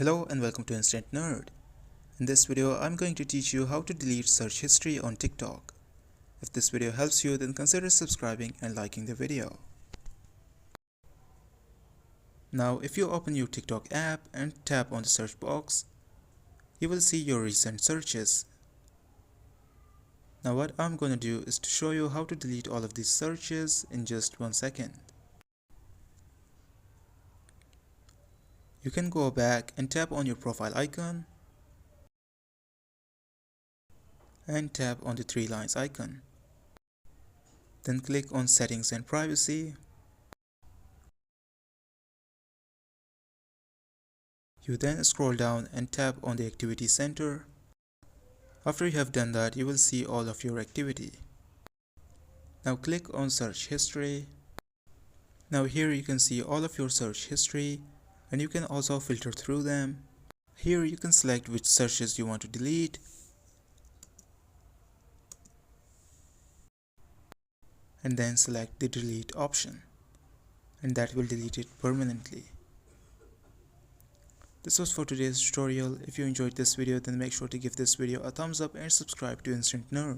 Hello and welcome to Instant Nerd. In this video, I'm going to teach you how to delete search history on TikTok. If this video helps you, then consider subscribing and liking the video. Now, if you open your TikTok app and tap on the search box, you will see your recent searches. Now what I'm going to do is to show you how to delete all of these searches in just 1 second. You can go back and tap on your profile icon and tap on the 3 lines icon. Then click on Settings and Privacy. You then scroll down and tap on the Activity Center. After you have done that, you will see all of your activity. Now click on Search History. Now here you can see all of your search history, and you can also filter through them. Here you can select which searches you want to delete. And then select the delete option, and that will delete it permanently. This was for today's tutorial. If you enjoyed this video, then make sure to give this video a thumbs up and subscribe to Instant Nerd.